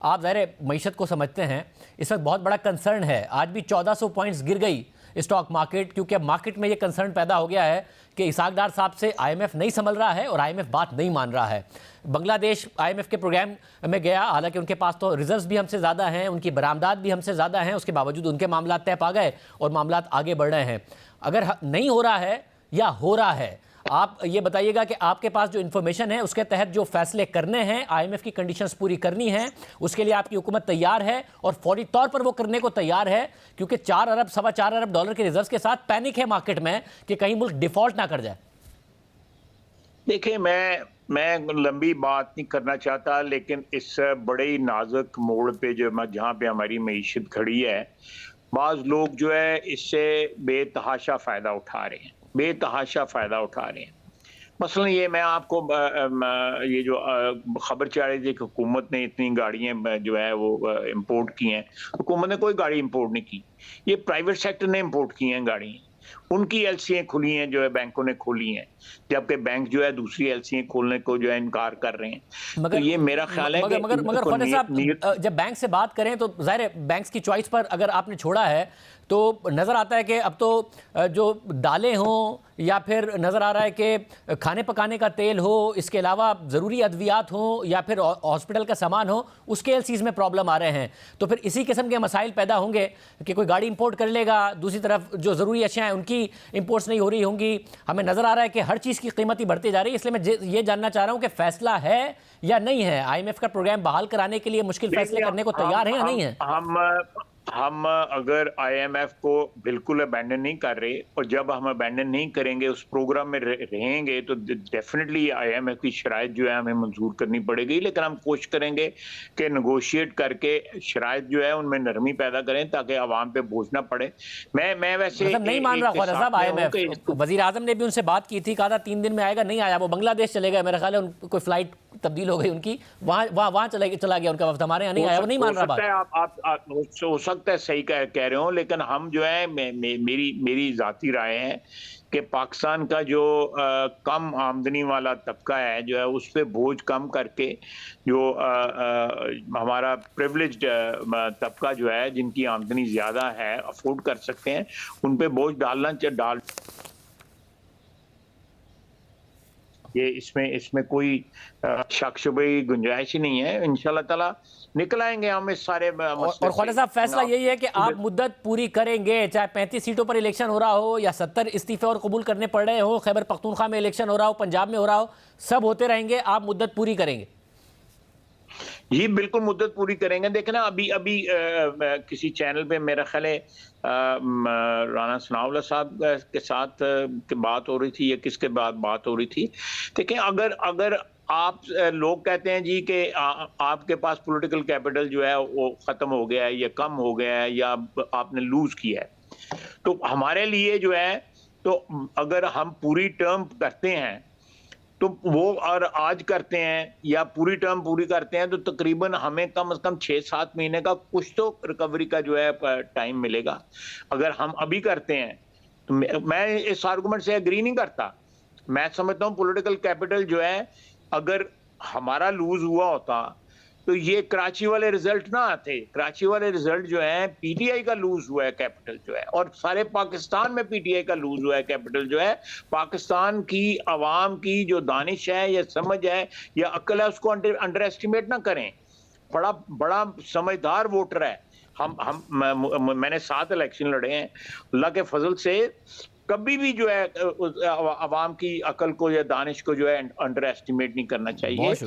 आप ज़ाहिर मईशत को समझते हैं, इस वक्त बहुत बड़ा कंसर्न है। आज भी 1400 पॉइंट्स गिर गई स्टॉक मार्केट, क्योंकि अब मार्केट में ये कंसर्न पैदा हो गया है कि इसाक डार साहब से आईएमएफ नहीं संभल रहा है और आईएमएफ बात नहीं मान रहा है। बांग्लादेश आईएमएफ के प्रोग्राम में गया, हालांकि उनके पास तो रिजर्व्स भी हमसे ज़्यादा हैं, उनकी बरामदात भी हमसे ज़्यादा हैं, उसके बावजूद उनके मामला तय पा गए और मामला आगे बढ़ रहे हैं। अगर नहीं हो रहा है या हो रहा है, आप ये बताइएगा कि आपके पास जो इन्फॉर्मेशन है उसके तहत जो फैसले करने हैं, आईएमएफ की कंडीशंस पूरी करनी है, उसके लिए आपकी हुकूमत तैयार है और फौरी तौर पर वो करने को तैयार है, क्योंकि 4 अरब सवा 4 अरब डॉलर के रिजर्व्स के साथ पैनिक है मार्केट में कि कहीं मुल्क डिफॉल्ट ना कर जाए। देखिए, मैं लंबी बात नहीं करना चाहता, लेकिन इस बड़े ही नाजुक मोड़ पे जहाँ पे हमारी मईशत खड़ी है, बाज लोग जो है इससे बेतहाशा फायदा उठा रहे हैं, बेतहाशा फायदा उठा रहे हैं। मसलन ये मैं आपको ये जो खबर चाह रही थी कि हुकूमत ने इतनी गाड़ियां जो है वो इंपोर्ट की हैं। हुकूमत ने कोई गाड़ी इंपोर्ट नहीं की, ये प्राइवेट सेक्टर ने इंपोर्ट की हैं गाड़ी। उनकी एलसीएं खुली हैं, जो है बैंकों ने खोली हैं, जबकि बैंक जो है दूसरी एलसीएं खोलने को जो है इनकार कर रहे हैं। तो ये मेरा ख्याल है कि मगर ख्वाजा साहब, जब बैंक से बात करें तो जाहिर है बैंक्स की चॉइस पर अगर आपने छोड़ा है तो नज़र आता है कि अब तो जो दालें हों या फिर नज़र आ रहा है कि खाने पकाने का तेल हो, इसके अलावा ज़रूरी अद्वियात हों या फिर हॉस्पिटल का सामान हो, उसके एलसीज़ में प्रॉब्लम आ रहे हैं। तो फिर इसी किस्म के मसाइल पैदा होंगे कि कोई गाड़ी इंपोर्ट कर लेगा, दूसरी तरफ जो ज़रूरी अशियाँ हैं उनकी इंपोर्ट्स नहीं हो रही होंगी। हमें नज़र आ रहा है कि हर चीज़ की कीमत ही बढ़ती जा रही है। इसलिए मैं ये जानना चाह रहा हूँ कि फ़ैसला है या नहीं है, आईएमएफ का प्रोग्राम बहाल कराने के लिए मुश्किल फैसले करने को तैयार है या नहीं है? हम अगर आईएमएफ को बिल्कुल अबैंडन नहीं कर रहे, और जब हम अबैंडन नहीं करेंगे, उस प्रोग्राम में रहेंगे, तो डेफिनेटली आईएमएफ की शराइत जो है हमें मंजूर करनी पड़ेगी। लेकिन हम कोशिश करेंगे कि नेगोशिएट करके शराइत जो है उनमें नरमी पैदा करें ताकि आवाम पे बोझ ना पड़े। मैं वैसे मतलब नहीं मान रहा ख्वाजा साहब आईएमएफ। वजीर आजम ने भी उनसे बात की थी, कहा था 3 दिन में आएगा, नहीं आया। वो बांग्लादेश चले गए, मेरा ख्याल है कोई फ्लाइट तब्दील हो गई उनकी, वहां चला गया उनका वफ्द, हमारे यहाँ नहीं आया। वो नहीं मान रहा बात। आप हो सकता है सही कह रहे हो, लेकिन हम जो है मेरी जाती राय है कि पाकिस्तान का जो कम आमदनी वाला तबका है जो है उस पे बोझ कम करके जो हमारा प्रिविलेज्ड तबका जो है, जिनकी आमदनी ज्यादा है, अफोर्ड कर सकते हैं, उन पे बोझ डाल ये इसमें कोई शक शुबे की गुंजाइश ही नहीं है। इंशाल्लाह ताला निकल आएंगे हम इस सारे मसले। और ख्वाजा साहब, फैसला यही है कि आप मुद्दत पूरी करेंगे, चाहे 35 सीटों पर इलेक्शन हो रहा हो या 70 इस्तीफे और कबूल करने पड़ रहे हो, खैबर पख्तूनख्वा में इलेक्शन हो रहा हो, पंजाब में हो रहा हो, सब होते रहेंगे, आप मुद्दत पूरी करेंगे? जी बिल्कुल, मुद्दत पूरी करेंगे। देखना अभी किसी चैनल पे मेरा ख्याल है राना सनाउल्लाह साहब के साथ की बात हो रही थी या किसके बाद बात हो रही थी। देखिए, अगर आप लोग कहते हैं जी कि आपके पास पॉलिटिकल कैपिटल जो है वो खत्म हो गया है या कम हो गया है या आपने लूज किया है, तो हमारे लिए जो है, तो अगर हम पूरी टर्म करते हैं तो वो, और आज करते हैं या पूरी टर्म पूरी करते हैं, तो तकरीबन हमें कम से कम 6-7 महीने का कुछ तो रिकवरी का जो है टाइम मिलेगा। अगर हम अभी करते हैं तो मैं इस आर्गुमेंट से एग्री नहीं करता। मैं समझता हूँ पॉलिटिकल कैपिटल जो है, अगर हमारा लूज हुआ होता तो ये कराची वाले रिजल्ट ना आते। कराची वाले रिजल्ट जो है, पीटीआई का लूज हुआ है कैपिटल जो है, और सारे पाकिस्तान में पीटीआई का लूज हुआ है कैपिटल जो है। पाकिस्तान की आवाम की जो दानिश है या समझ है या अक्ल है, उसको अंडर एस्टिमेट ना करें। बड़ा समझदार वोटर है। मैंने 7 इलेक्शन लड़े हैं, अल्लाह के फजल से कभी भी जो है आवाम की अकल को या दानिश को जो है अंडर एस्टिमेट नहीं करना चाहिए।